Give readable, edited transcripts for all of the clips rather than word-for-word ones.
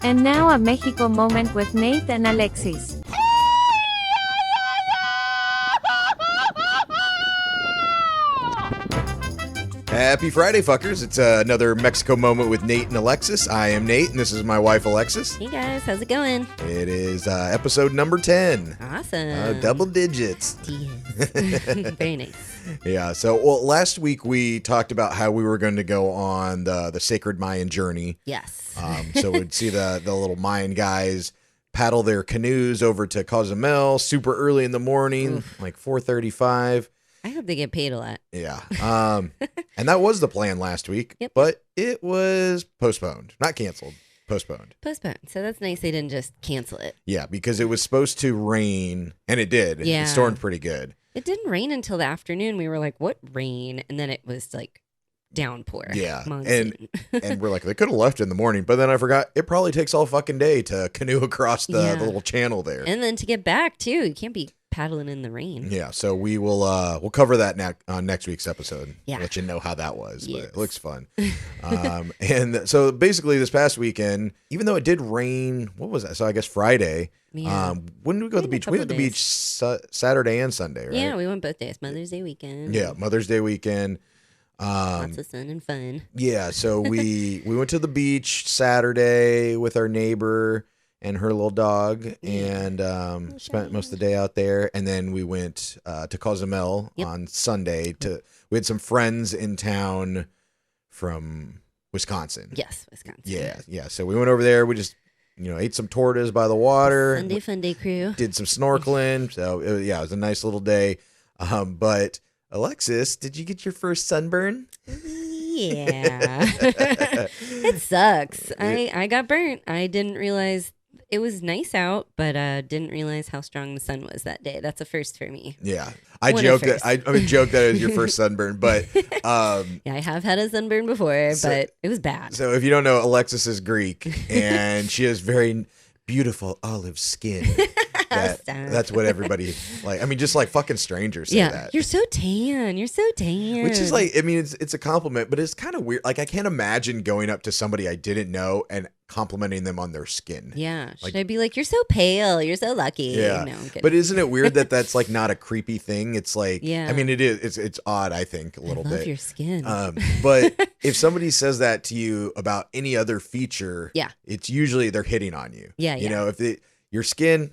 And now a Mexico moment with Nate and Alexis. Happy Friday, fuckers. It's another Mexico moment with Nate and Alexis. I am Nate, and this is my wife, Alexis. Hey, guys. How's it going? It is episode number 10. Awesome. Double digits. Yes. Very nice. Yeah, so last week we talked about how we were going to go on the Sacred Mayan journey. Yes. So we'd see the little Mayan guys paddle their canoes over to Cozumel super early in the morning, like 4:35. I hope they get paid a lot. Yeah. And that was the plan last week, but it was postponed. Not canceled, postponed. Postponed. So that's nice they didn't just cancel it. Yeah, because it was supposed to rain, and it did. Yeah. It stormed pretty good. It didn't rain until the afternoon. We were like, what rain? And then it was like downpour. Yeah. Monsoon. And we're like, they could have left in the morning, but then I forgot it probably takes all fucking day to canoe across the little channel there. And then to get back, too. You can't be paddling in the rain. Yeah, so we will we'll cover that on next week's episode. Yeah. Let you know how that was, Yes. but it looks fun. And so basically this past weekend, even though it did rain, what was that? So I guess Friday. Yeah. When did we go to the beach? We went to the beach Saturday and Sunday, right? Yeah, we went both days. Mother's Day weekend. Yeah, Mother's Day weekend. Lots of sun and fun. Yeah, so we went to the beach Saturday with our neighbor and her little dog, and spent most of the day out there. And then we went to Cozumel on Sunday. We had some friends in town from Wisconsin. Yes, Wisconsin. Yeah. So we went over there. We just ate some tortas by the water. Sunday fun day crew. Did some snorkeling. So it was a nice little day. But Alexis, did you get your first sunburn? Yeah. It sucks. I got burnt. I didn't realize it was nice out, but didn't realize how strong the sun was that day. That's a first for me. Yeah. I joke that it was your first sunburn, but yeah, I have had a sunburn before, but it was bad. So if you don't know, Alexis is Greek, and she has very beautiful olive skin. That's what everybody like. I mean, just like fucking strangers say that. You're so tan. You're so tan. Which is like, I mean, it's a compliment, but it's kind of weird. Like, I can't imagine going up to somebody I didn't know and complimenting them on their skin. Yeah. Should I be like, you're so pale. You're so lucky. Yeah. No, I'm kidding. But isn't it weird that that's like not a creepy thing? It's like, yeah. I mean, it is. It's odd, I think, a little bit. I love your skin. But if somebody says that to you about any other feature, yeah, it's usually they're hitting on you. Yeah. You know, if your skin,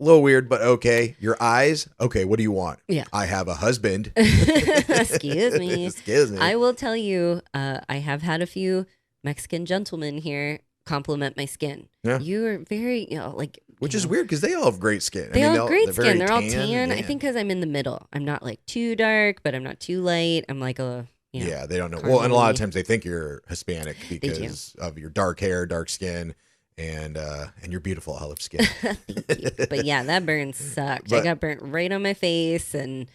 a little weird, but okay. Your eyes, okay. What do you want? Yeah. I have a husband. Excuse me. Excuse me. I will tell you, I have had a few Mexican gentlemen here compliment my skin. Yeah. You are very, which is weird because they all have great skin. They all have great skin. They're all tan. Yeah. I think because I'm in the middle. I'm not like too dark, but I'm not too light. I'm like yeah, they don't know. Well, and a lot of times they think you're Hispanic because of your dark hair, dark skin, and your beautiful olive skin. Thank you. But yeah, that burn sucked. I got burnt right on my face, and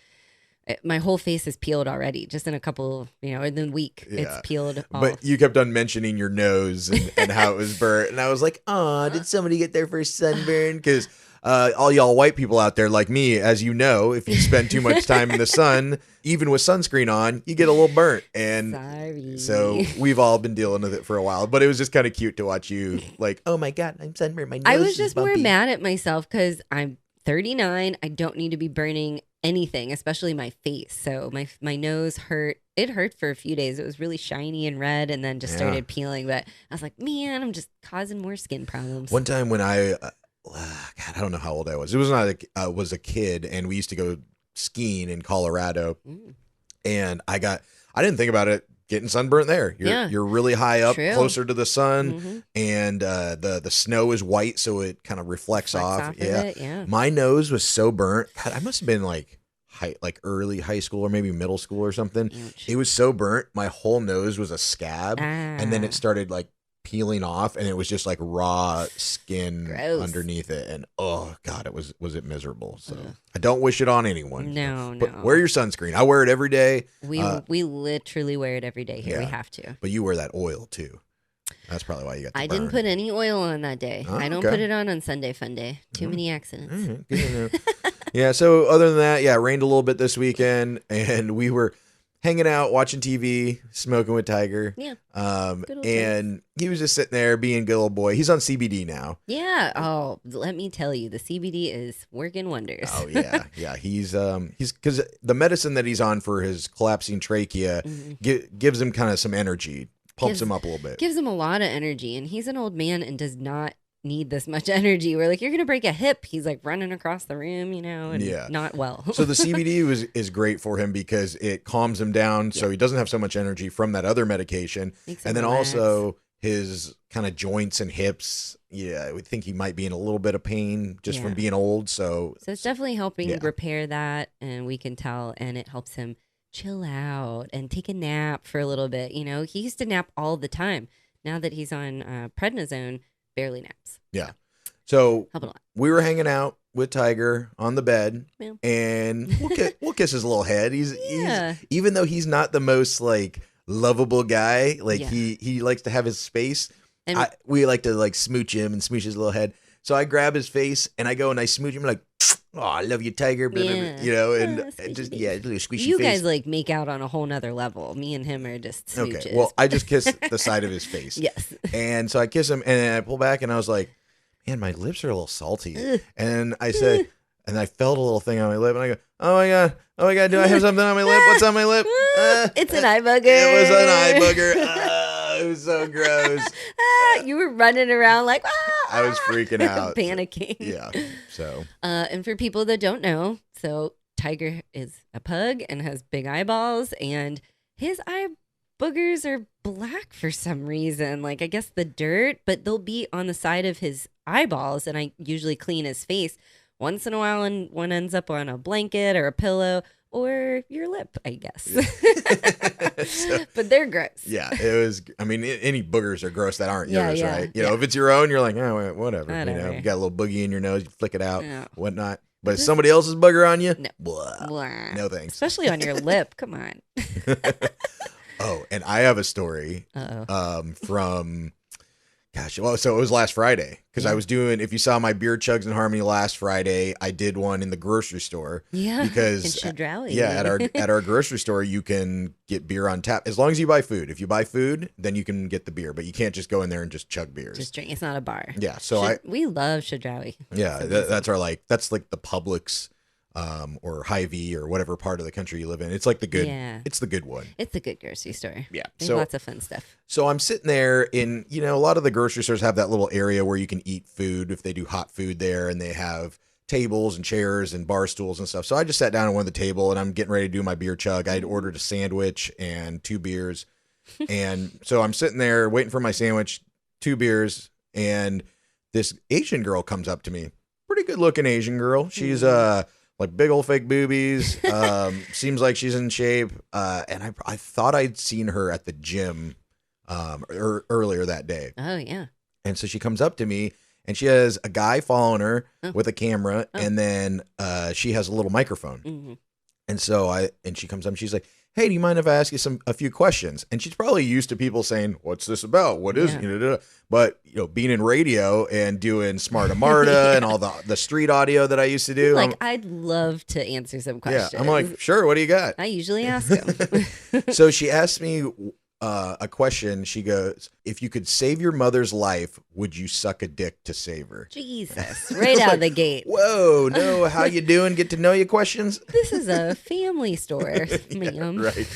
my whole face is peeled already. Just in a couple, in the week, it's peeled off. But you kept on mentioning your nose and how it was burnt, and I was like, "Oh, did somebody get their first sunburn?" Because all y'all white people out there like me, as you know, if you spend too much time in the sun, even with sunscreen on, you get a little burnt. And sorry. So we've all been dealing with it for a while. But it was just kind of cute to watch you like, oh my God, I'm sunburned. My nose I was is just bumpy. more mad at myself because I'm 39. I don't need to be burning anything, especially my face. So my nose hurt. It hurt for a few days. It was really shiny and red, and then just started peeling. But I was like, man, I'm just causing more skin problems. One time when God, I don't know how old I was. It was not was a kid, and we used to go skiing in Colorado. And I didn't think about it getting sunburnt there. You're really high up, closer to the sun, and the snow is white, so it kind of reflects off. Yeah. My nose was so burnt. God, I must have been like early high school or maybe middle school or something. Ouch. It was so burnt. My whole nose was a scab, and then it started like peeling off, and it was just like raw skin underneath it, and oh God, was it miserable. So I don't wish it on anyone. No. But wear your sunscreen. I wear it every day. We literally wear it every day here. We have to. But you wear that oil too. That's probably why you got the I burn. didn't put any oil on that day. I don't put it on Sunday fun day. Too many accidents. Good to know. Yeah, so other than that, it rained a little bit this weekend, and we were hanging out, watching TV, smoking with Tiger. Yeah. Good old And he was just sitting there being a good old boy. He's on CBD now. Yeah. Oh, let me tell you, the CBD is working wonders. Oh yeah, yeah. He's because the medicine that he's on for his collapsing trachea gives him kind of some energy, pumps him up a little bit. Gives him a lot of energy, and he's an old man and does not need this much energy. We're like, you're gonna break a hip. He's like running across the room, and not well. So the CBD is great for him because it calms him down, so he doesn't have so much energy from that other medication. And then also his kind of joints and hips. Yeah, I would think he might be in a little bit of pain just from being old. So it's definitely helping repair that, and we can tell, and it helps him chill out and take a nap for a little bit. He used to nap all the time. Now that he's on prednisone, barely naps. Yeah. So helping a lot. We were hanging out with Tiger on the bed, and we'll kiss his little head. He's even though he's not the most like lovable guy, like he likes to have his space. And we like to like smooch him and smooch his little head. So I grab his face and I go and I smooch him like, oh, I love you, Tiger. Blah, blah, blah, and just little squishy you face. Guys like make out on a whole nother level. Me and him are just smooches. Okay. Well, I just kiss the side of his face. Yes. And so I kiss him and I pull back and I was like, man, my lips are a little salty. And I said, and I felt a little thing on my lip and I go, oh my God, do I have something on my lip? What's on my lip? It's an eye booger. It was an eye booger. It was so gross. You were running around like, I was freaking out. Panicking. Yeah. So. And for people that don't know, so Tiger is a pug and has big eyeballs, and his eye boogers are black for some reason. Like, I guess the dirt, but they'll be on the side of his eyeballs, and I usually clean his face once in a while, and one ends up on a blanket or a pillow or your lip, I guess. But they're gross. Yeah, it was. I mean, any boogers are gross that aren't yours, right? Yeah. If it's your own, you're like, oh, whatever. You got a little boogie in your nose, you flick it out, whatnot. But somebody else's booger on you? No. Blah. No thanks. Especially on your lip. Come on. Oh, and I have a story from, so it was last Friday because I was doing, if you saw my Beer Chugs in Harmony last Friday, I did one in the grocery store. Yeah. Because in Chedraui. At our grocery store, you can get beer on tap as long as you buy food. If you buy food, then you can get the beer, but you can't just go in there and just chug beers. Just drink. It's not a bar. Yeah. So we love Chedraui. Yeah. That's like the Publix. Or Hy-Vee or whatever part of the country you live in. It's like the good, it's the good one. It's a good grocery store. Yeah. They have lots of fun stuff. So I'm sitting there in, a lot of the grocery stores have that little area where you can eat food if they do hot food there, and they have tables and chairs and bar stools and stuff. So I just sat down at one of the table and I'm getting ready to do my beer chug. I'd ordered a sandwich and 2 beers. And so I'm sitting there waiting for my sandwich, 2 beers, and this Asian girl comes up to me. Pretty good looking Asian girl. She's like big old fake boobies. Seems like she's in shape. And I thought I'd seen her at the gym earlier that day. Oh, yeah. And so she comes up to me and she has a guy following her with a camera. And then she has a little microphone. Mm-hmm. And so she comes up and she's like, hey, do you mind if I ask you a few questions? And she's probably used to people saying, what's this about? What is it? But, being in radio and doing Smarta Marta and all the street audio that I used to do. I'd love to answer some questions. Yeah, I'm like, sure, what do you got? I usually ask them. So she asked me a question. She goes, if you could save your mother's life, would you suck a dick to save her? Jesus, right out of the gate. Whoa, no, how you doing? Get to know you questions? This is a family store, ma'am. Right.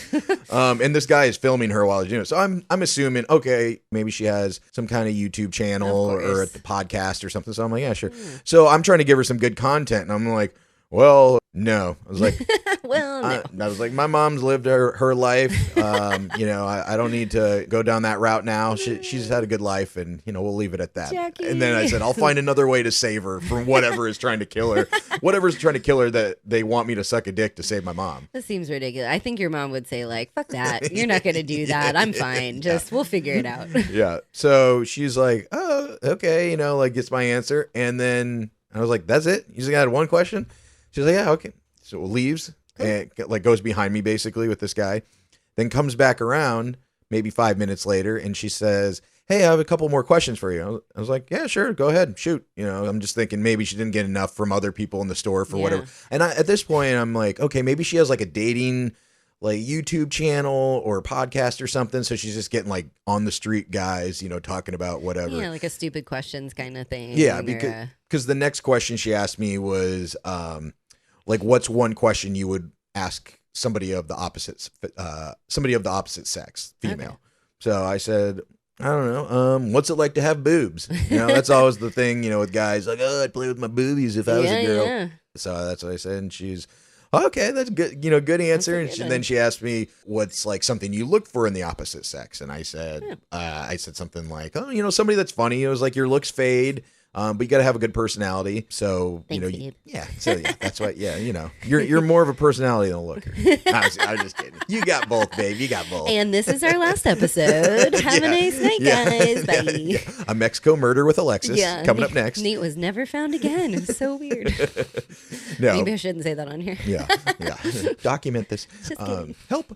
And this guy is filming her while he's doing it. So I'm assuming, okay, maybe she has some kind of YouTube channel or at the podcast or something. So I'm like, yeah, sure. So I'm trying to give her some good content. And I'm like, well, no. I was like, well, no. I was like, my mom's lived her life. I don't need to go down that route now. She's had a good life, and we'll leave it at that. Jackie. And then I said, I'll find another way to save her from whatever is trying to kill her. Whatever's trying to kill her, that they want me to suck a dick to save my mom. This seems ridiculous. I think your mom would say like, fuck that. You're not going to do that. I'm fine. We'll figure it out. Yeah. So she's like, oh, okay. Gets my answer. And then I was like, that's it? You just got one question? She's like, yeah, okay. So leaves and goes behind me basically with this guy, then comes back around maybe 5 minutes later. And she says, hey, I have a couple more questions for you. I was like, yeah, sure. Go ahead. Shoot. I'm just thinking maybe she didn't get enough from other people in the store for whatever. And at this point I'm like, okay, maybe she has like a dating like YouTube channel or podcast or something. So she's just getting like on the street guys, you know, talking about whatever. Yeah, like a stupid questions kind of thing. Yeah, because the next question she asked me was like, what's one question you would ask somebody of the opposite sex, female? Okay. So I said, I don't know. What's it like to have boobs? You know, that's always the thing, you know, with guys like, oh, I'd play with my boobies if I was a girl. Yeah. So that's what I said. And she's, okay, that's good. You know, good answer. And then she asked me, what's like something you look for in the opposite sex? And I said, something like, oh, you know, somebody that's funny. It was like your looks fade. But you got to have a good personality. So, Thanks, you know, that's why, you know, you're more of a personality than a looker. I was just kidding. You got both, babe. You got both. And this is our last episode. Have a nice night, guys. Bye. Yeah. A Mexico murder with Alexis coming up next. Nate was never found again. It's so weird. No. Maybe I shouldn't say that on here. Yeah. Document this. Just kidding. Help.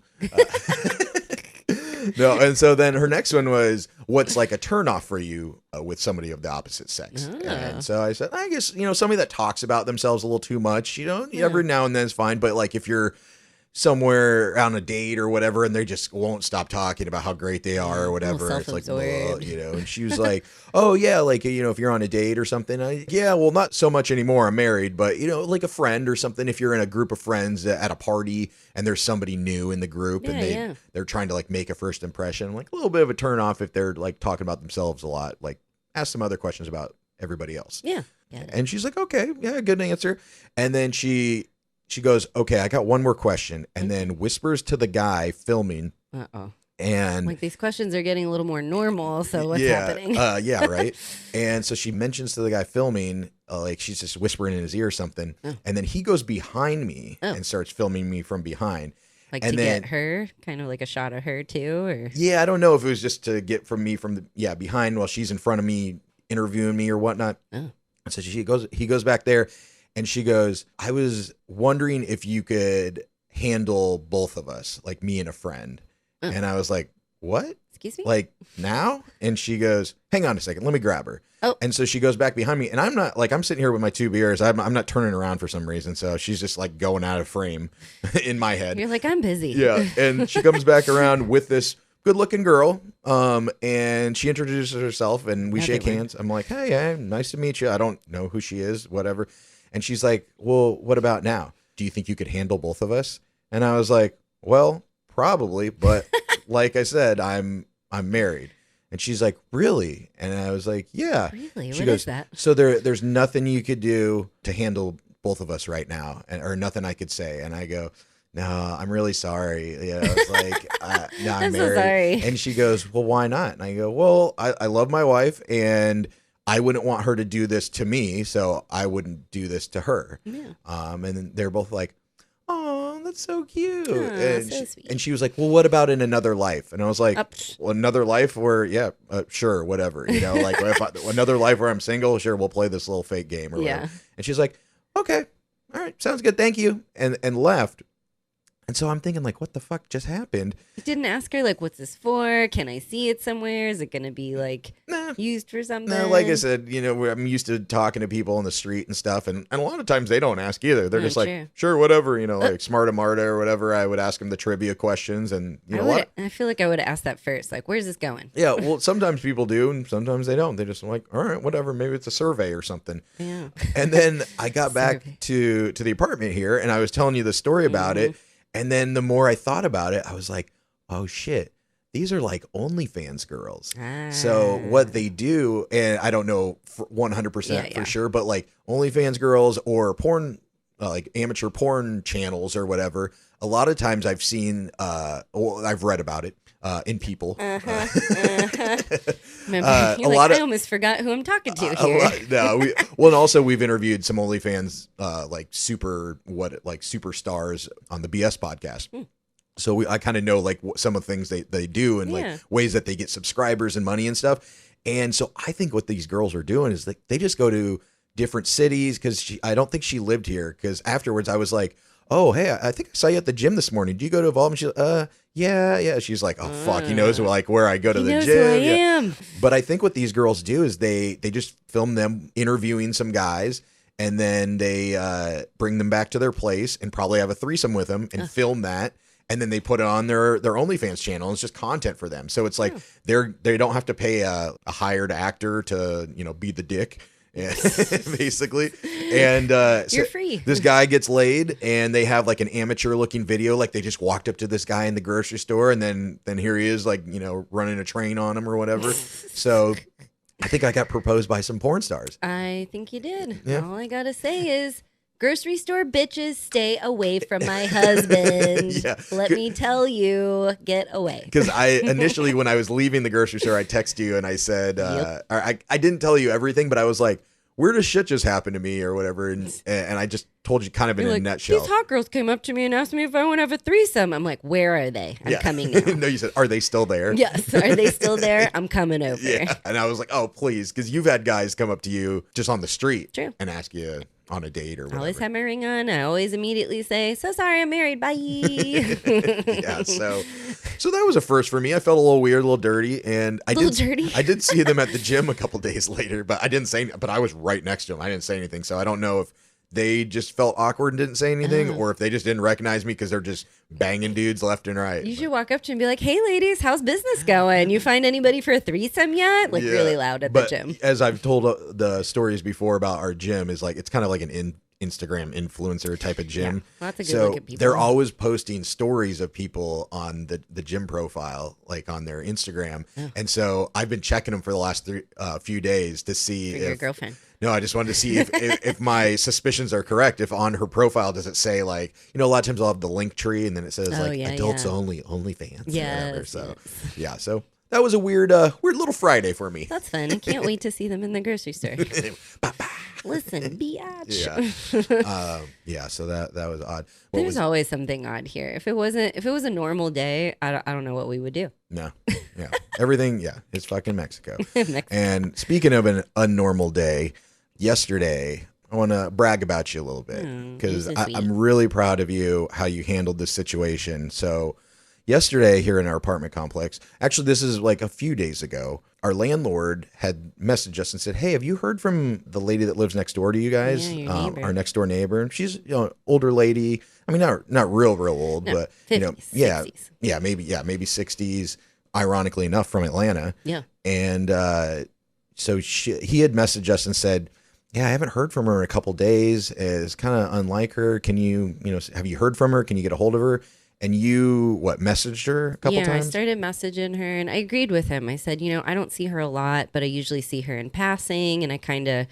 No, and so then her next one was, what's like a turnoff for you with somebody of the opposite sex? And so I said, I guess, you know, somebody that talks about themselves a little too much, you know, every now and then is fine. But like if you're somewhere on a date or whatever and they just won't stop talking about how great they are or whatever, it's like, well, you know. And she was like, oh yeah, like, you know, if you're on a date or something, well, not so much anymore, I'm married, but you know, like a friend or something, if you're in a group of friends at a party and there's somebody new in the group and they're trying to like make a first impression, like a little bit of a turn off if they're like talking about themselves a lot, like ask some other questions about everybody else. And she's like, okay, yeah, good answer. And then she goes, okay, I got one more question, and then whispers to the guy filming. And like these questions are getting a little more normal. So what's happening? Yeah, right. And so she mentions to the guy filming, like she's just whispering in his ear or something. And then he goes behind me and starts filming me from behind. Like and to get her, kind of like a shot of her too, or I don't know if it was just to get from me behind while she's in front of me interviewing me or whatnot. So he goes back there. And she goes, I was wondering if you could handle both of us, like me and a friend. And I was like, what? Excuse me? Like now? And she goes, hang on a second. Let me grab her. And so she goes back behind me. And I'm not like, I'm sitting here with my 2 beers. I'm not turning around for some reason. So she's just like going out of frame in my head. You're like, I'm busy. Yeah. And she comes back around with this good looking girl. And she introduces herself and we shake hands. I'm like, hey, nice to meet you. I don't know who she is, whatever. And she's like, well, what about now? Do you think you could handle both of us? And I was like, well, probably. But like I said, I'm married. And she's like, really? And I was like, yeah. Really? She what goes, is that? So there's nothing you could do to handle both of us right now, or nothing I could say. And I go, no, I'm really sorry. Yeah, I was like, no, I'm married. So sorry. And she goes, well, why not? And I go, well, I love my wife and I wouldn't want her to do this to me, so I wouldn't do this to her. Yeah. And then they're both like, oh, that's so cute. Sweet. And she was like, well, what about in another life? And I was like, well, another life where, sure, whatever. You know, like another life where I'm single, sure, we'll play this little fake game or whatever. And she's like, okay, all right, sounds good, thank you. And left. And so I'm thinking, like, what the fuck just happened? You didn't ask her, like, what's this for? Can I see it somewhere? Is it going to be, like, used for something? No, like I said, you know, I'm used to talking to people on the street and stuff. And a lot of times they don't ask either. They're just like, sure, whatever, you know, like Smarta Marta or whatever. I would ask them the trivia questions. And, you know, I feel like I would have asked that first. Like, where's this going? Yeah, well, sometimes people do and sometimes they don't. They just like, all right, whatever. Maybe it's a survey or something. Yeah. And then I got back to the apartment here and I was telling you the story about it. And then the more I thought about it, I was like, oh, shit, these are like OnlyFans girls. So what they do, and I don't know 100% for sure, but like OnlyFans girls or porn, like amateur porn channels or whatever, a lot of times I've seen, I've read about it in people. Remember, I almost forgot who I'm talking to here. And also we've interviewed some OnlyFans like superstars on the BS podcast. So I kind of know like some of the things they do and like ways that they get subscribers and money and stuff. And so I think what these girls are doing is like they just go to different cities because I don't think she lived here. Because afterwards I was like, oh, hey, I think I saw you at the gym this morning. Do you go to Evolve? And she's yeah. She's like, oh, fuck. He knows like where I go to the gym. Who I am. But I think what these girls do is they just film them interviewing some guys and then they bring them back to their place and probably have a threesome with them and film that. and then they put it on their OnlyFans channel. And it's just content for them. So it's like they don't have to pay a hired actor to be the dick. Basically, and you're free. This guy gets laid, and they have like an amateur looking video, like they just walked up to this guy in the grocery store, and then here he is, like running a train on him or whatever. So I think I got proposed by some porn stars. I think you did. Yeah. All I gotta say is, grocery store bitches, stay away from my husband. Let me tell you, get away. Because I initially, when I was leaving the grocery store, I texted you and I said, I didn't tell you everything, but I was like, where does shit just happen to me or whatever? And I just told you kind of in a nutshell. These hot girls came up to me and asked me if I want to have a threesome. I'm like, where are they? I'm coming now. No, you said, are they still there? Yes. Are they still there? I'm coming over. Yeah. And I was like, oh, please. Because you've had guys come up to you just on the street and ask you on a date or whatever. I always have my ring on. I always immediately say, so sorry, I'm married. Bye. Yeah. So that was a first for me. I felt a little weird, a little dirty. And I did see them at the gym a couple days later, but I didn't say, but I was right next to them. I didn't say anything. So I don't know if they just felt awkward and didn't say anything, or if they just didn't recognize me because they're just banging dudes left and right. You should walk up to them and be like, hey, ladies, how's business going? You find anybody for a threesome yet? Like really loud at the gym. As I've told the stories before about our gym, is like it's kind of like an Instagram influencer type of gym. Yeah, lots of good looking people. They're always posting stories of people on the gym profile, like on their Instagram. Yeah. And so I've been checking them for the last few days to see if your girlfriend. No, I just wanted to see if my suspicions are correct. If on her profile does it say like, a lot of times I'll have the link tree and then it says adults only, OnlyFans. Yeah. So so that was a weird little Friday for me. That's fun. I can't wait to see them in the grocery store. Listen, biatch. Yeah. So that was odd. There's always something odd here. If it was a normal day, I don't know what we would do. No. Yeah. Everything. Yeah. It's fucking Mexico. And speaking of an unnormal day, yesterday, I want to brag about you a little bit because I'm really proud of you, how you handled this situation. So yesterday here in our apartment complex, actually, this is like a few days ago, our landlord had messaged us and said, hey, have you heard from the lady that lives next door to you guys? Yeah, our next door neighbor. She's older lady. I mean, not real old, but 50s, 60s. Maybe 60s. Ironically enough, from Atlanta. Yeah. And so he had messaged us and said, yeah, I haven't heard from her in a couple days. It's kind of unlike her. Can you, have you heard from her? Can you get a hold of her? And you, messaged her a couple times? Yeah, I started messaging her and I agreed with him. I said, I don't see her a lot, but I usually see her in passing and I kind of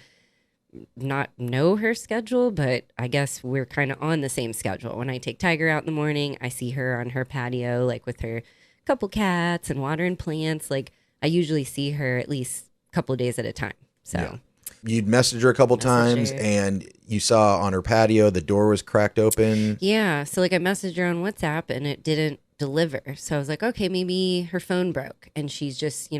not know her schedule, but I guess we're kind of on the same schedule. When I take Tiger out in the morning, I see her on her patio, like with her couple cats and watering plants. Like I usually see her at least a couple of days at a time. So you'd message her a couple times and you saw on her patio the door was cracked open. Yeah. So like I messaged her on WhatsApp and it didn't deliver. So I was like, okay, maybe her phone broke and she's just,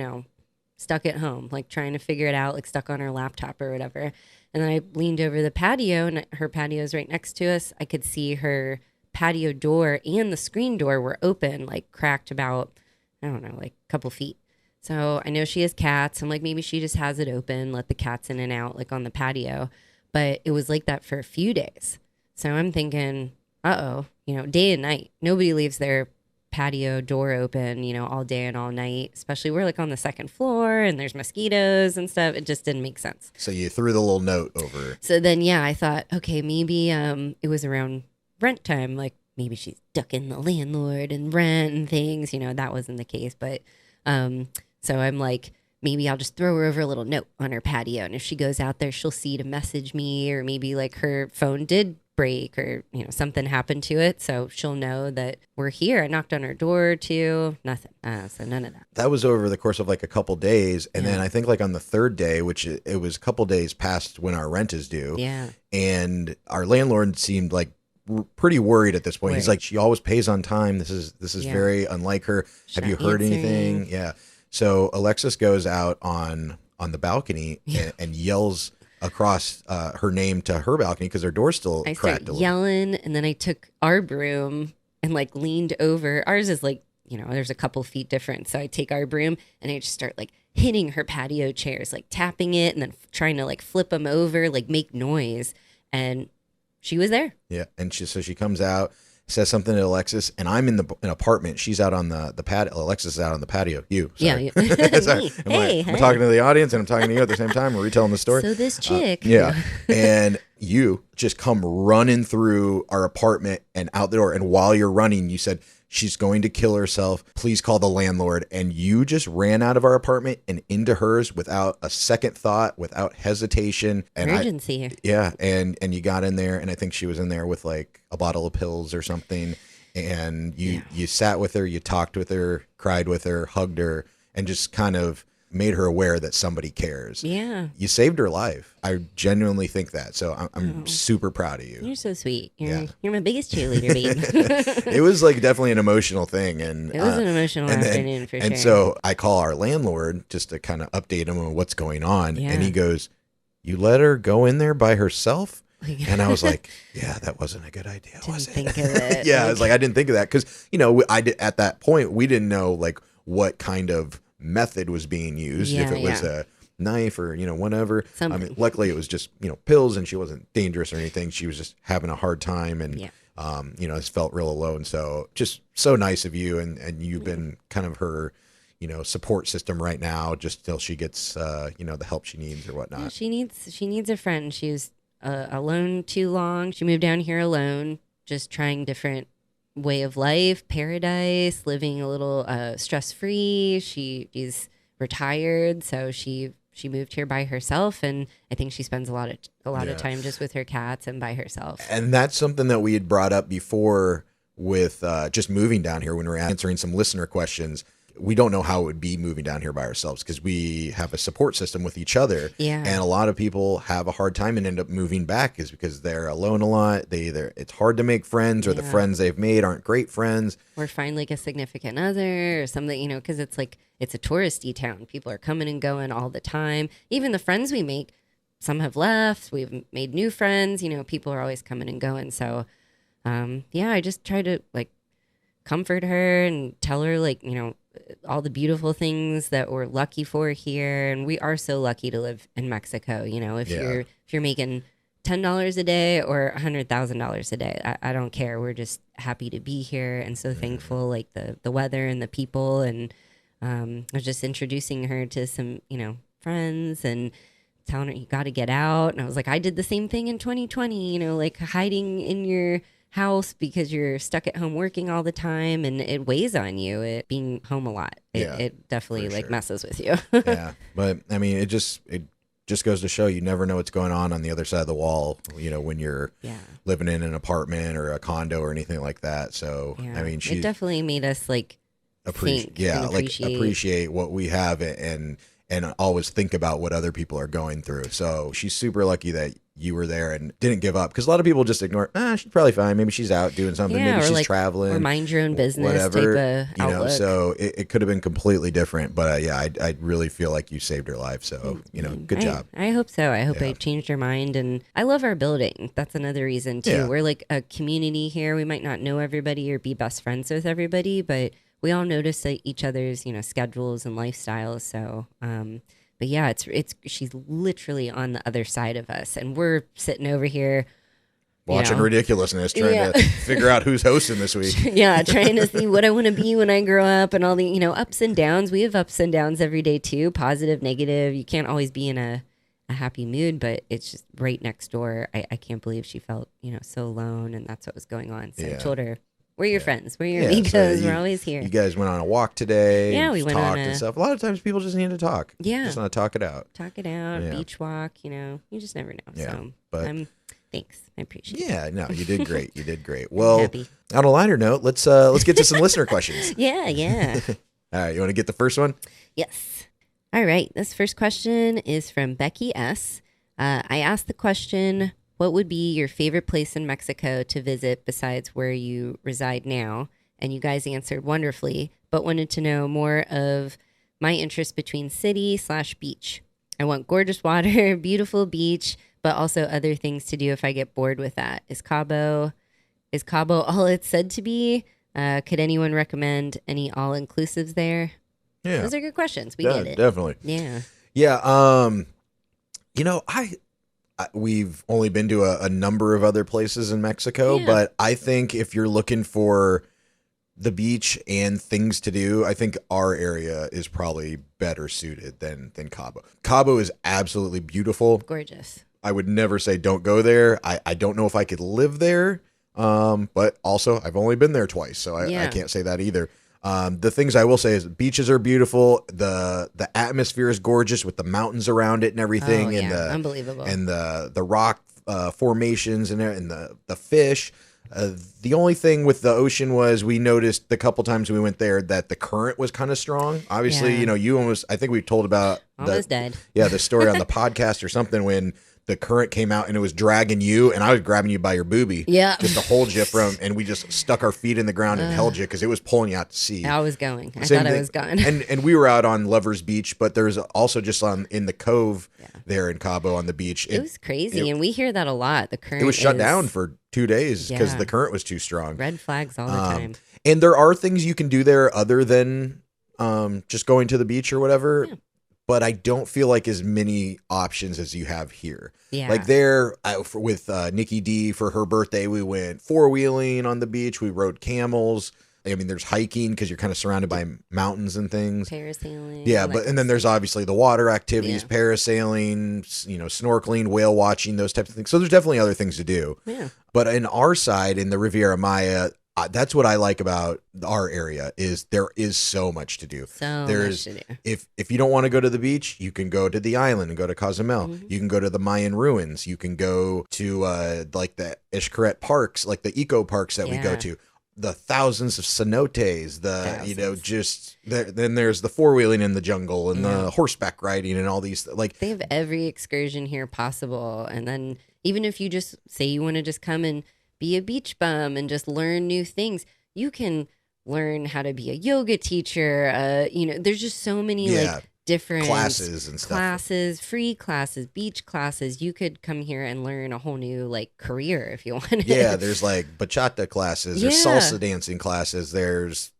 stuck at home, like trying to figure it out, like stuck on her laptop or whatever. And then I leaned over the patio and her patio is right next to us. I could see her patio door and the screen door were open, like cracked about, I don't know, like a couple feet. So I know she has cats. I'm like, maybe she just has it open, let the cats in and out, like on the patio. But it was like that for a few days. So I'm thinking, day and night. Nobody leaves their patio door open, all day and all night, especially we're like on the second floor and there's mosquitoes and stuff. It just didn't make sense. So you threw the little note over. So then, I thought, okay, maybe it was around rent time, like maybe she's ducking the landlord and rent and things, that wasn't the case. But so I'm like, maybe I'll just throw her over a little note on her patio, and if she goes out there, she'll see to message me, or maybe like her phone did break or something happened to it, so she'll know that we're here. I knocked on her door too. Nothing. So none of that. That was over the course of like a couple days, and then I think like on the third day, which it was a couple days past when our rent is due. Yeah. And our landlord seemed like pretty worried at this point. He's like, she always pays on time. This is very unlike her. Have you heard anything? Yeah. So Alexis goes out on the balcony and yells across her name to her balcony because her door's still cracked. I started yelling, and then I took our broom and like leaned over. Ours is like, there's a couple feet difference. So I take our broom and I just start like hitting her patio chairs, like tapping it and then trying to like flip them over, like make noise. And she was there. Yeah. And she comes out says something to Alexis, and I'm in an apartment. She's out on the patio. Alexis is out on the patio. Sorry. Sorry. I'm talking to the audience, and I'm talking to you at the same time. We're retelling the story. So this chick. And you just come running through our apartment and out the door. And while you're running, you said, she's going to kill herself. Please call the landlord. And you just ran out of our apartment and into hers without a second thought, without hesitation. And urgency. And you got in there, and I think she was in there with like a bottle of pills or something. And you sat with her, you talked with her, cried with her, hugged her, and just kind of made her aware that somebody cares. Yeah. You saved her life. I genuinely think that. So I'm super proud of you. You're so sweet. You're my biggest cheerleader, babe. It was like definitely an emotional thing. And it was an emotional afternoon for sure. And so I call our landlord just to kind of update him on what's going on. Yeah. And he goes, you let her go in there by herself? And I was like, yeah, that wasn't a good idea, was it? Didn't think of it. Yeah, I was like, I didn't think of that. Because, I did, at that point, we didn't know like what kind of method was being used, if it was a knife or whatever. Something. I mean, luckily it was just pills, and she wasn't dangerous or anything. She was just having a hard time, and just felt real alone. So just so nice of you, and you've been kind of her support system right now, just till she gets the help she needs or whatnot. Yeah, she needs a friend. She was alone too long. She moved down here alone, just trying different way of life, paradise, living a little stress-free. She's retired, so she moved here by herself, and I think she spends a lot of time just with her cats and by herself. And that's something that we had brought up before with just moving down here when we were answering some listener questions. We don't know how it would be moving down here by ourselves, because we have a support system with each other. Yeah. And a lot of people have a hard time and end up moving back is because they're alone a lot. It's hard to make friends, or the friends they've made aren't great friends. Or find like a significant other or something, because it's like, it's a touristy town. People are coming and going all the time. Even the friends we make, some have left. We've made new friends. People are always coming and going. So, I just try to like comfort her and tell her like, all the beautiful things that we're lucky for here. And we are so lucky to live in Mexico. If you're making $10 a day or $100,000 a day, I don't care. We're just happy to be here and so thankful, like the weather and the people. And I was just introducing her to some, friends and telling her you got to get out. And I was like, I did the same thing in 2020, like hiding in your house because you're stuck at home working all the time, and it weighs on you. It being home a lot, it definitely like messes with you. Yeah, but I mean, it just goes to show you never know what's going on the other side of the wall. When you're living in an apartment or a condo or anything like that. So I mean, it definitely made us like appreciate what we have and always think about what other people are going through. So she's super lucky that you were there and didn't give up, because a lot of people just ignore, she's probably fine. Maybe she's out doing something. Maybe she's traveling. Or mind your own business. Whatever. Type of outlook. So it could have been completely different. But I really feel like you saved her life. So, good job. I hope so. I hope I changed her mind. And I love our building. That's another reason too. Yeah. We're like a community here. We might not know everybody or be best friends with everybody, but we all notice each other's, schedules and lifestyles. So, but yeah, she's literally on the other side of us, and we're sitting over here watching ridiculousness, trying to figure out who's hosting this week. Trying to see what I want to be when I grow up, and all the ups and downs. We have ups and downs every day too, positive, negative. You can't always be in a happy mood, but it's just right next door. I can't believe she felt so alone, and that's what was going on. So I told her, we're your friends. We're your amigos. We're always here. You guys went on a walk today. Yeah, we went on and stuff. A lot of times people just need to talk. Yeah. Just want to talk it out. Beach walk, you just never know. Yeah, so thanks. I appreciate it. Yeah, no, you did great. You did great. Well, on a lighter note, let's get to some listener questions. Yeah. All right, you want to get the first one? Yes. All right. This first question is from Becky S. I asked the question, what would be your favorite place in Mexico to visit besides where you reside now? And you guys answered wonderfully, but wanted to know more of my interest between city/beach. I want gorgeous water, beautiful beach, but also other things to do if I get bored with that. Is Cabo all it's said to be? Could anyone recommend any all-inclusives there? Yeah. Those are good questions. We get it. Definitely. Yeah. Yeah. we've only been to a number of other places in Mexico, but I think if you're looking for the beach and things to do, I think our area is probably better suited than Cabo. Cabo is absolutely beautiful. Gorgeous. I would never say don't go there. I don't know if I could live there, but also I've only been there twice, so I can't say that either. The things I will say is beaches are beautiful. The atmosphere is gorgeous with the mountains around it and everything, and the unbelievable, and the rock formations and the fish. The only thing with the ocean was we noticed the couple times we went there that the current was kind of strong. Obviously, you almost, I think we told about almost dead. Yeah, the story on the podcast or something when the current came out and it was dragging you and I was grabbing you by your boobie. Yeah. Just to hold you and we just stuck our feet in the ground and held you because it was pulling you out to sea. I was going. I thought I was gone. And we were out on Lovers Beach, but there's also just in the cove there in Cabo on the beach. It was crazy. And we hear that a lot. The current it was shut down for 2 days because the current was too strong. Red flags all the time. And there are things you can do there other than just going to the beach or whatever. Yeah. But I don't feel like as many options as you have here. Yeah. Like there with Nikki D for her birthday, we went 4-wheeling on the beach. We rode camels. I mean, there's hiking because you're kind of surrounded by mountains and things. Parasailing. Yeah, and then there's obviously the water activities, parasailing, snorkeling, whale watching, those types of things. So there's definitely other things to do. Yeah. But in our side, in the Riviera Maya, that's what I like about our area is there is so much to do. Much to do. If you don't want to go to the beach, you can go to the island and go to Cozumel. Mm-hmm. You can go to the Mayan ruins. You can go to like the Xcaret parks, like the eco parks that we go to. The thousands of cenotes, then there's the 4-wheeling in the jungle and the horseback riding and all these, like they have every excursion here possible. And then even if you just say you want to just come and be a beach bum and just learn new things, you can learn how to be a yoga teacher. There's just so many like different classes and stuff. Free classes, beach classes. You could come here and learn a whole new like career if you wanted. Yeah, there's like bachata classes, there's salsa dancing classes, there's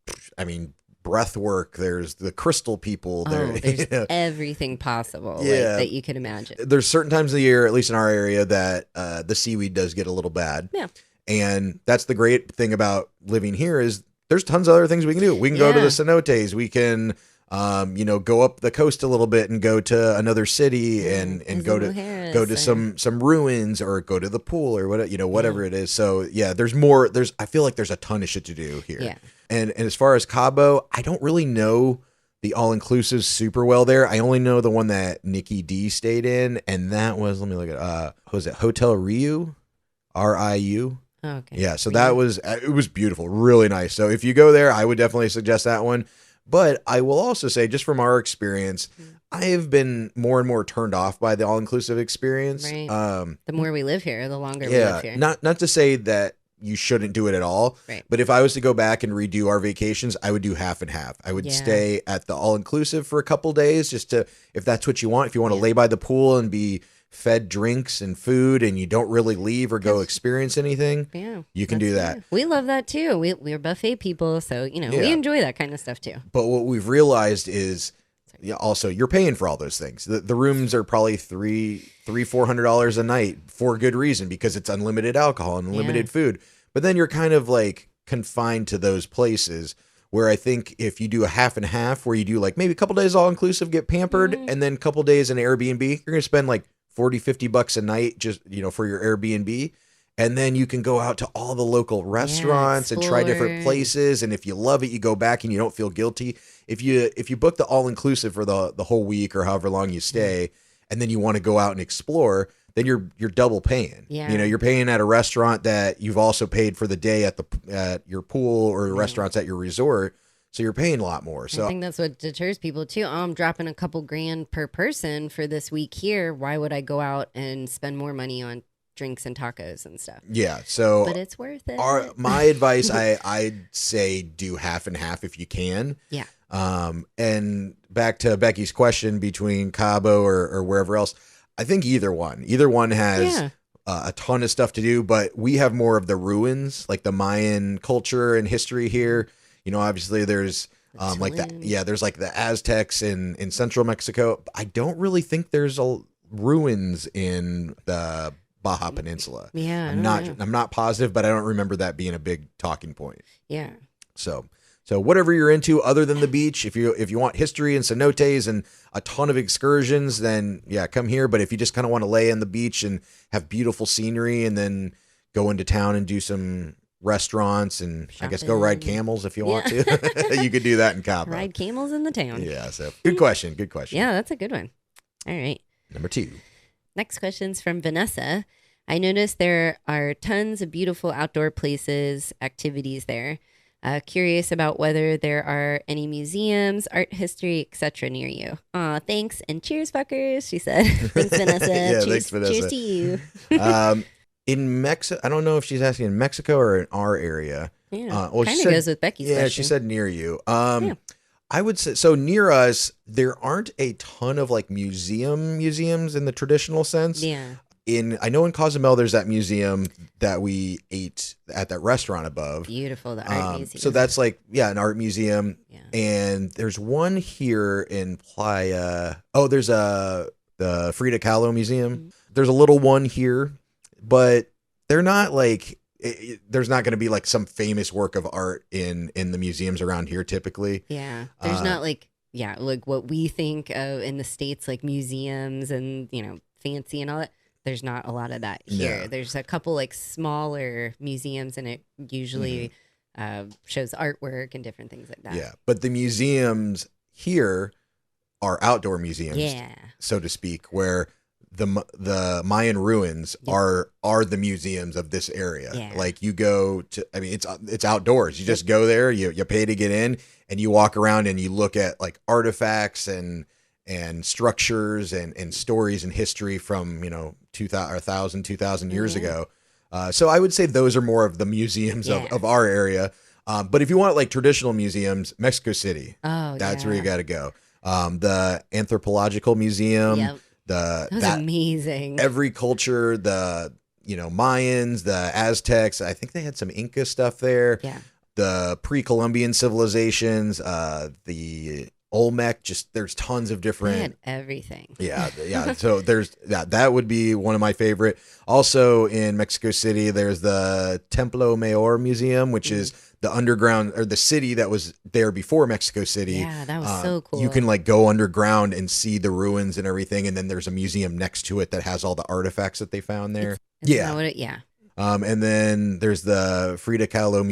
breath work, there's the crystal people. There's everything possible that you could imagine. There's certain times of the year, at least in our area, that the seaweed does get a little bad. Yeah. And that's the great thing about living here is there's tons of other things we can do. We can go to the cenotes. We can, go up the coast a little bit and go to another city and go to some ruins or go to the pool or whatever it is. So there's more. I feel like there's a ton of shit to do here. Yeah. And as far as Cabo, I don't really know the all-inclusive super well there. I only know the one that Nikki D stayed in, and that was, let me look at was it Hotel Riu? RIU? Oh, okay. Yeah, so that was, it was beautiful, really nice. So if you go there, I would definitely suggest that one. But I will also say, just from our experience, I have been more and more turned off by the all-inclusive experience. Right. The more we live here, the longer we live here. Not to say that you shouldn't do it at all. Right. But if I was to go back and redo our vacations, I would do half and half. I would stay at the all-inclusive for a couple days just to, if that's what you want, if you want to lay by the pool and be fed drinks and food and you don't really leave or go experience anything, you can do that. We love that too. We're buffet people, so we enjoy that kind of stuff too. But what we've realized is also you're paying for all those things. The rooms are probably $400 a night for good reason because it's unlimited alcohol and unlimited food. But then you're kind of like confined to those places where I think if you do a half and half where you do like maybe a couple days all inclusive, get pampered, and then a couple days in Airbnb, you're going to spend like $40-50 a night just, for your Airbnb. And then you can go out to all the local restaurants and try different places. And if you love it, you go back and you don't feel guilty. If you book the all-inclusive for the whole week or however long you stay, and then you want to go out and explore, then you're double paying. Yeah. You're paying at a restaurant that you've also paid for the day at your pool or restaurants at your resort. So you're paying a lot more. So I think that's what deters people too. Oh, I'm dropping a couple grand per person for this week here. Why would I go out and spend more money on drinks and tacos and stuff? Yeah. So but it's worth it. My advice, I'd say do half and half if you can. Yeah. And back to Becky's question between Cabo or wherever else, I think either one has a ton of stuff to do, but we have more of the ruins, like the Mayan culture and history here. Obviously there's there's like the Aztecs in central Mexico. I don't really think there's a ruins in the Baja Peninsula. Yeah, I'm not positive, but I don't remember that being a big talking point. Yeah. So whatever you're into other than the beach, if you want history and cenotes and a ton of excursions, then yeah, come here. But if you just kind of want to lay on the beach and have beautiful scenery and then go into town and do some restaurants and I guess go ride camels if you want to, you could do that in Cabo. Ride camels in the town. Yeah. So good question. Good question. Yeah, that's a good one. All right. Number 2. Next question's from Vanessa. I noticed there are tons of beautiful outdoor places, activities there. Curious about whether there are any museums, art history, etc. near you. Aw, thanks and cheers, fuckers, she said. Thanks, Vanessa. Yeah, cheers, thanks, Vanessa. Cheers to you. In Mexico, I don't know if she's asking in Mexico or in our area. Yeah, well, kind of goes with Becky's question. Yeah, she said near you. Yeah. I would say, so near us, there aren't a ton of like museums in the traditional sense. Yeah. I know in Cozumel, there's that museum that we ate at that restaurant above. Beautiful, the art museum. So that's like, yeah, an art museum. Yeah. And there's one here in Playa. Oh, there's the Frida Kahlo Museum. Mm-hmm. There's a little one here, but they're not like, there's not going to be like some famous work of art in the museums around here typically. Yeah. There's not like what we think of in the States, like museums and, fancy and all that. There's not a lot of that here. No. There's a couple like smaller museums and it usually shows artwork and different things like that. Yeah. But the museums here are outdoor museums, so to speak, where the Mayan ruins are the museums of this area. Yeah. Like you go to, I mean, it's outdoors. You just go there, you pay to get in and you walk around and you look at like artifacts and structures and stories and history from, 2,000 years ago. So I would say those are more of the museums of our area. But if you want like traditional museums, Mexico City, that's where you got to go. The Anthropological Museum, that's amazing. Every culture, the Mayans, the Aztecs. I think they had some Inca stuff there. Yeah. The pre-Columbian civilizations, the Olmec. There's tons of different. They had everything. Yeah. So there's that would be one of my favorite. Also in Mexico City, there's the Templo Mayor Museum, which is the underground or the city that was there before Mexico City. Yeah, that was so cool. You can like go underground and see the ruins and everything, and then there's a museum next to it that has all the artifacts that they found there. Yeah. And then there's the Frida Kahlo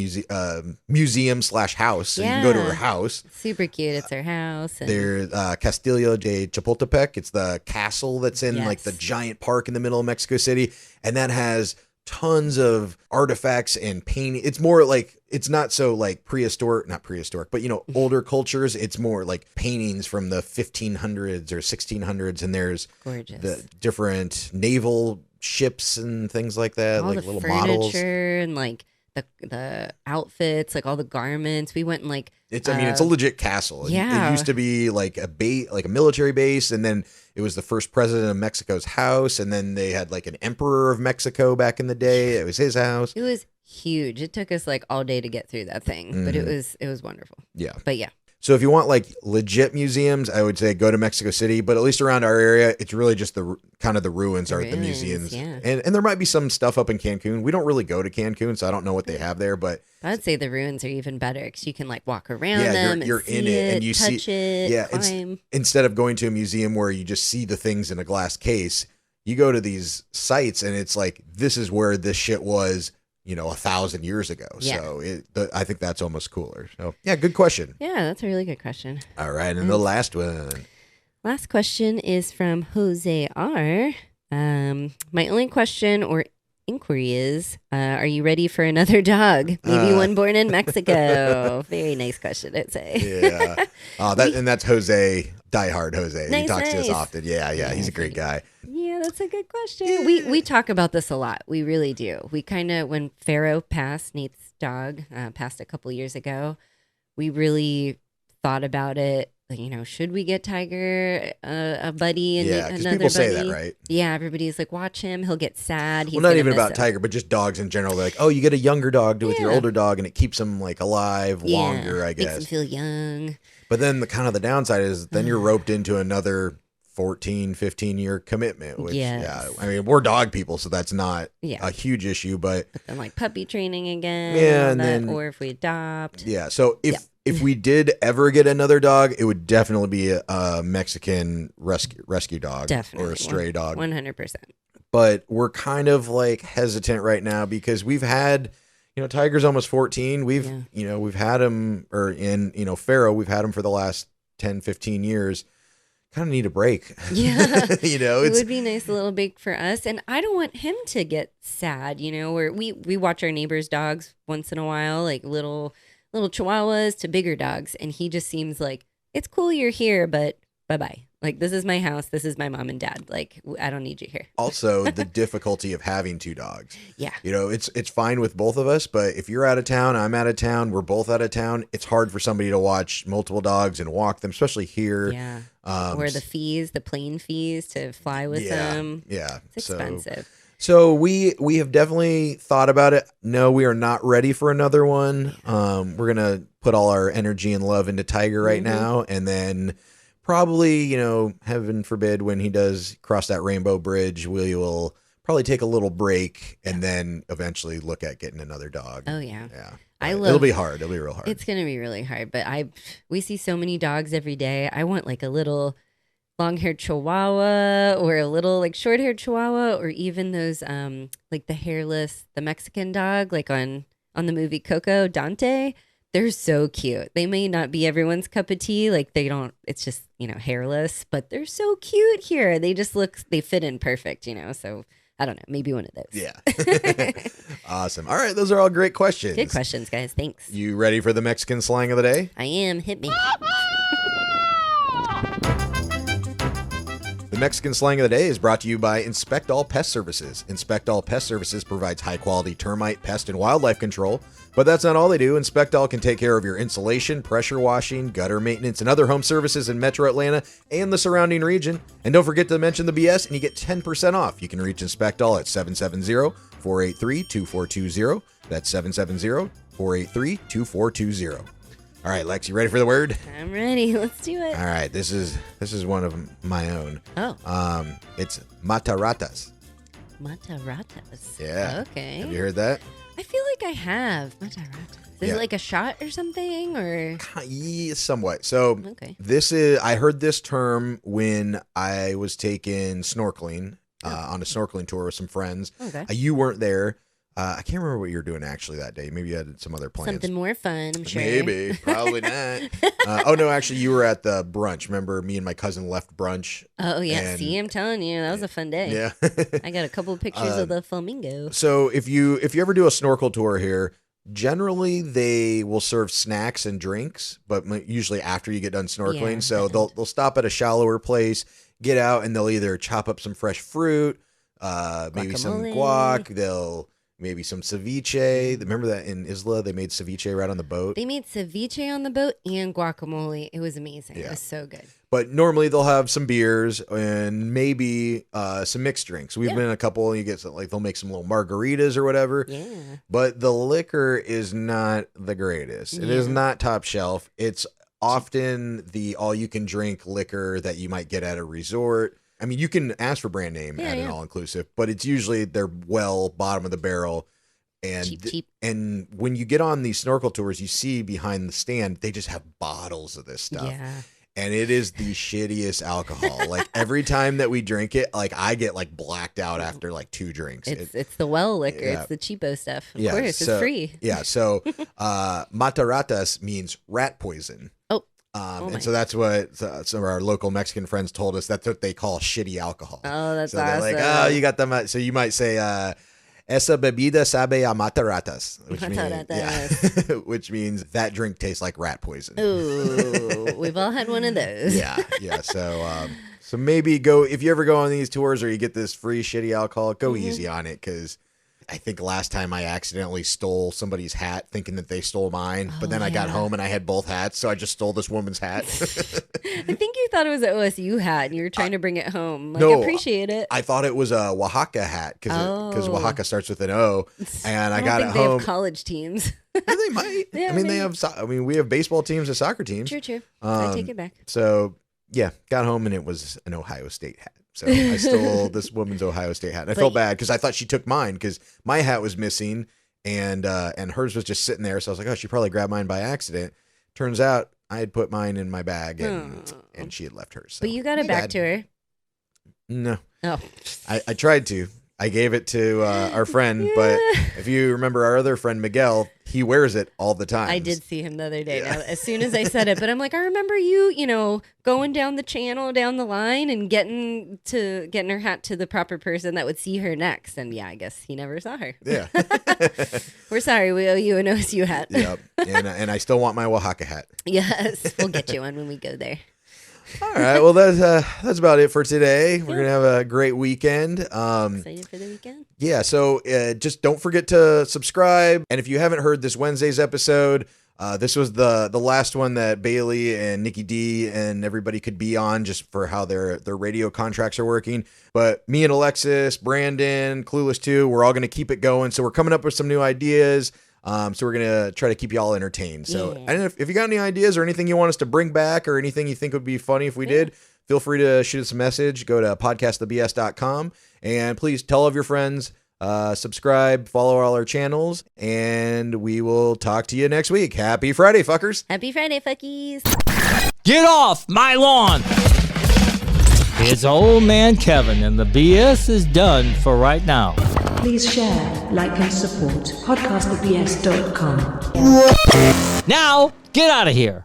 museum / house. So you can go to her house. Super cute. It's her house. And there's Castillo de Chapultepec. It's the castle that's in like the giant park in the middle of Mexico City. And that has tons of artifacts and painting. It's more like, it's not so like not prehistoric, but older cultures. It's more like paintings from the 1500s or 1600s. And there's gorgeous. The different naval ships and things like that, all like the little furniture models and like the outfits, like all the garments. We went and like it's a legit castle. Yeah. It used to be like a military base, and then it was the first president of Mexico's house, and then they had like an emperor of Mexico back in the day. It was his house. It was huge. It took us like all day to get through that thing, but it was wonderful. Yeah. But yeah. So if you want like legit museums, I would say go to Mexico City, but at least around our area, it's really just the ruins are the museums. Yeah. And there might be some stuff up in Cancun. We don't really go to Cancun, so I don't know what they have there, but I'd say the ruins are even better because you can like walk around them. You're and see in it and you touch see it, climb. Instead of going to a museum where you just see the things in a glass case, you go to these sites and it's like, this is where this shit was 1,000 years ago. Yeah. So I think that's almost cooler. So yeah, good question. Yeah, that's a really good question. All right. And the last one. Last question is from Jose R. My only question or inquiry is, are you ready for another dog? Maybe one born in Mexico. Very nice question, I'd say. Yeah. And that's Jose, diehard Jose. Nice, he talks to us nice. often. Yeah. He's a great guy. Yeah, that's a good question. We talk about this a lot. We really do. We kind of, when Pharaoh passed, Nate's dog, passed a couple years ago, we really thought about it. Like, should we get Tiger a buddy and because another people say buddy? that, right? Yeah, everybody's like, watch him. He'll get sad. He's not gonna even miss about him. Tiger, but just dogs in general. They're like, oh, you get a younger dog with your older dog, and it keeps them like alive longer, I guess. Makes him feel young. But then the downside is then you're roped into another 14, 15-year commitment, which, Yes. yeah, I mean, we're dog people, so that's not Yeah. a huge issue, but And like puppy training again. Yeah, and and then- or if we adopt. yeah. So if we did ever get another dog, it would definitely be a Mexican rescue dog Definitely. or a stray dog. 100%. But we're kind of like hesitant right now because we've had, Tiger's almost 14. We've, we've had him, or Pharaoh, we've had him for the last 10, 15 years. Kind of need a break. Yeah. It would be nice, a little break for us. And I don't want him to get sad, where we watch our neighbors' dogs once in a while, like little chihuahuas to bigger dogs. And he just seems like, it's cool you're here, but bye-bye. Like, this is my house. This is my mom and dad. Like, I don't need you here. Also, the difficulty of having two dogs. Yeah. It's fine with both of us, but if you're out of town, I'm out of town, we're both out of town, it's hard for somebody to watch multiple dogs and walk them, especially here. Yeah. Or the plane fees to fly with them. Yeah. It's expensive. So we have definitely thought about it. No, we are not ready for another one. We're going to put all our energy and love into Tiger right now, and then probably, heaven forbid, when he does cross that rainbow bridge, we will probably take a little break and then eventually look at getting another dog. Oh, yeah. Yeah. It'll be hard. It'll be real hard. It's going to be really hard, but we see so many dogs every day. I want like a little long-haired chihuahua or a little like short-haired chihuahua, or even those like the Mexican dog, like on the movie Coco, Dante. They're so cute. They may not be everyone's cup of tea. Like it's just, hairless, but they're so cute here. They fit in perfect, so I don't know, maybe one of those. Yeah. Awesome. All right. Those are all great questions. Good questions, guys. Thanks. You ready for the Mexican slang of the day? I am. Hit me. The Mexican slang of the day is brought to you by Inspect All Pest Services. Inspect All Pest Services provides high-quality termite, pest, and wildlife control. But that's not all they do. Inspect All can take care of your insulation, pressure washing, gutter maintenance, and other home services in Metro Atlanta and the surrounding region. And don't forget to mention the BS and you get 10% off. You can reach Inspect All at 770-483-2420. That's 770-483-2420. All right, Lex, you ready for the word? I'm ready. Let's do it. All right, this is one of my own. Oh. It's mataratas. Mataratas. Yeah. Okay. Have you heard that? I feel like I have. Mataratas. Is it like a shot or something, or? Yeah, somewhat. So Okay. I heard this term when I was taking snorkeling on a snorkeling tour with some friends. Okay. You weren't there. I can't remember what you were doing actually that day. Maybe you had some other plans. Something more fun, I'm sure. Maybe. Probably not. Oh, no, actually, you were at the brunch. Remember, me and my cousin left brunch. Oh, yeah. and- See, I'm telling you, that was a fun day. Yeah. I got a couple of pictures of the flamingo. So if you ever do a snorkel tour here, generally they will serve snacks and drinks, but usually after you get done snorkeling. Yeah, So definitely. they'll stop at a shallower place, get out, and they'll either chop up some fresh fruit, maybe some Guacamole. guac. Maybe some ceviche. Remember that in Isla they made ceviche right on the boat? They made ceviche on the boat and guacamole. It was amazing. Yeah. It was so good. But normally they'll have some beers and maybe some mixed drinks. We've been in a couple, and you get they'll make some little margaritas or whatever. Yeah. But the liquor is not the greatest. It is Yeah. not top shelf. It's often the all-you-can-drink liquor that you might get at a resort. I mean, you can ask for brand name at an all-inclusive, but it's usually they're bottom of the barrel. And Cheap. and when you get on these snorkel tours, you see behind the stand, they just have bottles of this stuff. Yeah. And it is the shittiest alcohol. Like every time that we drink it, like I get like blacked out after like 2 drinks. It's the well liquor. Yeah. It's the cheapo stuff. Of Yeah, course, so- it's free. Yeah. So mataratas means rat poison. Oh. And my. so that's what some of our local Mexican friends told us. That's what they call shitty alcohol. Oh, that's so they're like, awesome. oh, you got them. So you might say, esa bebida sabe a mataratas, which means that drink tastes like rat poison. Ooh, we've all had one of those. Yeah. So maybe if you ever go on these tours or you get this free shitty alcohol, go easy on it, because I think last time I accidentally stole somebody's hat thinking that they stole mine, but then I got home and I had both hats, so I just stole this woman's hat. I think you thought it was an OSU hat and you were trying to bring it home. Like, no, appreciate it. I thought it was a Oaxaca hat because Oaxaca starts with an O, and I got think it they home. have college teams. Yeah, they might. Yeah, I mean, maybe. we have baseball teams and soccer teams. True. I take it back. So Yeah, got home and it was an Ohio State hat. So I stole this woman's Ohio State hat. And I felt bad because I thought she took mine because my hat was missing and hers was just sitting there. So I was like, oh, she probably grabbed mine by accident. Turns out I had put mine in my bag and she had left hers. So but you got it back to her. No. Oh. I tried to. I gave it to our friend, but if you remember our other friend, Miguel, he wears it all the time. I did see him the other day. Now, as soon as I said it, but I'm like, I remember you, going down the channel, down the line and getting her hat to the proper person that would see her next. And yeah, I guess he never saw her. Yeah. We're sorry. We owe you an OSU hat. Yep. And I still want my Oaxaca hat. Yes. We'll get you one when we go there. All right. Well, that's about it for today. We're gonna have a great weekend. Excited for the weekend? Yeah. So just don't forget to subscribe. And if you haven't heard this Wednesday's episode, this was the last one that Bailey and Nikki D and everybody could be on, just for how their radio contracts are working. But me and Alexis, Brandon, Clueless too, we're all gonna keep it going. So we're coming up with some new ideas. So we're going to try to keep you all entertained. So I don't know if you got any ideas or anything you want us to bring back or anything you think would be funny if we did, feel free to shoot us a message. Go to podcastthebs.com and please tell all of your friends, subscribe, follow all our channels, and we will talk to you next week. Happy Friday, fuckers. Happy Friday, fuckies. Get off my lawn. It's old man Kevin, and the BS is done for right now. Please share, like, and support podcastthebs.com. Now, get out of here.